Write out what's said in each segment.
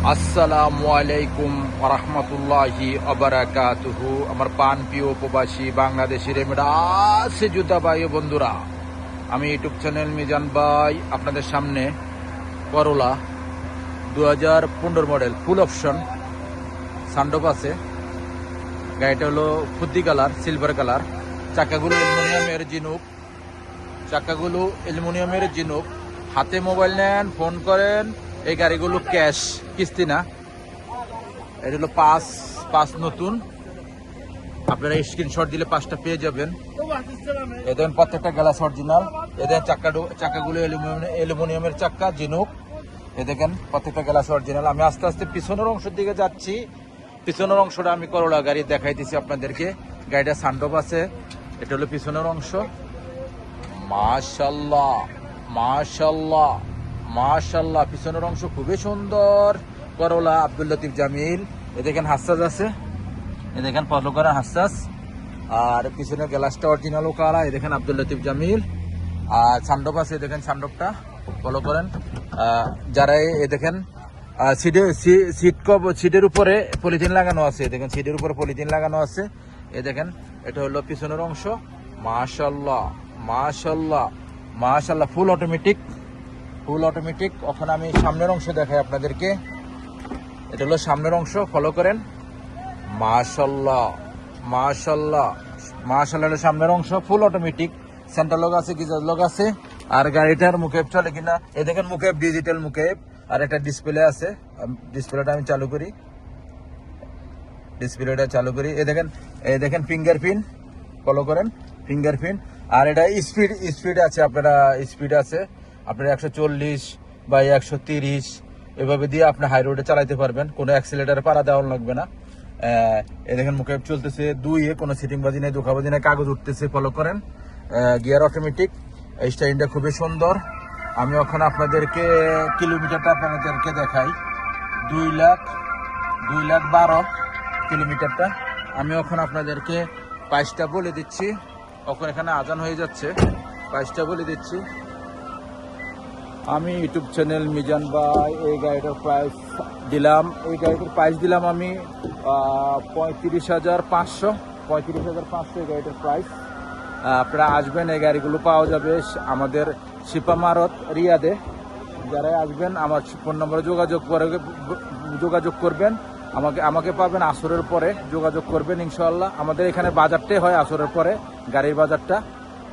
আসসালামু আলাইকুম রাহমাতুল্লাহি ওয়া বারাকাতুহু। আমার পান প্রিয় প্রবাসী বাংলাদেশের এমিরাতে জুতা ভাই ও বন্ধুরা, আমি ইউটিউব চ্যানেল মিজান ভাই আপনাদের সামনে করোলা 2015 মডেল ফুল অপশন সানরুফ আছে। গাড়িটা হলো ফুদ্দি কালার, সিলভার কালার। চাকাগুলো অ্যালুমিনিয়ামের জিনুক। হাতে মোবাইল নেন, ফোন করেন। এই গাড়িগুলো ক্যাশ, কিস্তি না। এটা হলো পাঁচ নতুন। আপনারা স্ক্রিনশট দিলে 5টা পেয়ে যাবেন। এদের প্রত্যেকটা গ্লাস অরিজিনাল। এদের চাকাগুলো অ্যালুমিনিয়ামের চাক্কা, জিনুক। এ দেখেন প্রত্যেকটা গ্লাস অরিজিনাল। আমি আস্তে আস্তে পিছনের অংশের দিকে যাচ্ছি। পিছনের অংশটা আমি করোলা গাড়ি দেখাইতেছি আপনাদেরকে। গাড়িটা সানরুফ আছে। এটা হলো পিছনের অংশ। মাশাআল্লাহ মাশাআল্লাহ মাশাআল্লাহ, পিছনের অংশ খুবই সুন্দর। করোলা আব্দুল লতিফ জামিল। এ দেখেন হাসাস আছে, এ দেখেন ফলো করেন হাসাস। আর পিছনের গ্লাসটা অরিজিনাল কালা। এ দেখেন আব্দুল লতিফ জামিল। আর সানরুফ আছে, দেখেন সানরুফটা ফলো করেন। যারা এ দেখেন সিটের উপরে পলিথিন লাগানো আছে। দেখেন সিটের উপরে পলিথিন লাগানো আছে। এ দেখেন এটা হলো পিছনের অংশ। মাশাআল্লাহ মাশাআল্লাহ মাশাআল্লাহ, ফুল অটোমেটিক। ওখানে আমি সামনের অংশ দেখাই আপনাদেরকে। এটা হলো সামনের অংশ, ফলো করেন। মাশাআল্লাহ মাশাআল্লাহ মাশাআল্লাহ, সামনের অংশ ফুল অটোমেটিক। সেন্টার লক আছে, গিজার লক আছে। আর গাড়িটার মুকেব চলে কিনা এ দেখেন, মুকেব ডিজিটাল মুকেব। আর একটা ডিসপ্লে আছে, ডিসপ্লেটা আমি চালু করি। এ দেখেন ফিঙ্গারপ্রিন্ট, ফলো করেন ফিঙ্গারপ্রিন্ট। আর এটা স্পিড আছে, স্পিড আছে আপনারা 140 বা 130 এভাবে দিয়ে আপনি হাই রোডে চালাইতে পারবেন। কোনো অ্যাক্সিলেটারে পাড়া দেওয়া লাগবে না। এ দেখেন মুকেব চলতেছে 2-এ, কোনো সিটিংবাজি নেই, ধোকাবাজি নেই, কাগজ উঠতেছে, ফলো করেন। Gear automatic. এই স্টাইলটা খুবই সুন্দর। আমি ওখানে আপনাদেরকে কিলোমিটারটা আপনাদেরকে দেখাই। 2,12,000 কিলোমিটারটা। আমি ওখানে আপনাদেরকে প্রাইসটা বলে দিচ্ছি। ওখানে এখানে আজান হয়ে যাচ্ছে, প্রাইসটা বলে দিচ্ছি। আমি ইউটিউব চ্যানেল মিজান ভাই এই গাড়িটার প্রাইস দিলাম আমি 35,500 এই গাড়িটার প্রাইস। আপনারা আসবেন, এই গাড়িগুলো পাওয়া যাবে আমাদের শিপা মারত রিয়াদে। যারা আসবেন আমার ফোন নম্বরে যোগাযোগ করবেন। আমাকে পাবেন আসরের পরে, যোগাযোগ করবেন ইনশাআল্লাহ। আমাদের এখানে বাজারটাই হয় আসরের পরে, গাড়ির বাজারটা।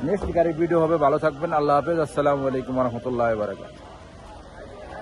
নেক্সট গাড়ির ভিডিও হবে। ভালো থাকবেন, আল্লাহ হাফেজ, আসসালামু আলাইকুম রহমতুল্লাহ বারাকাতুহু।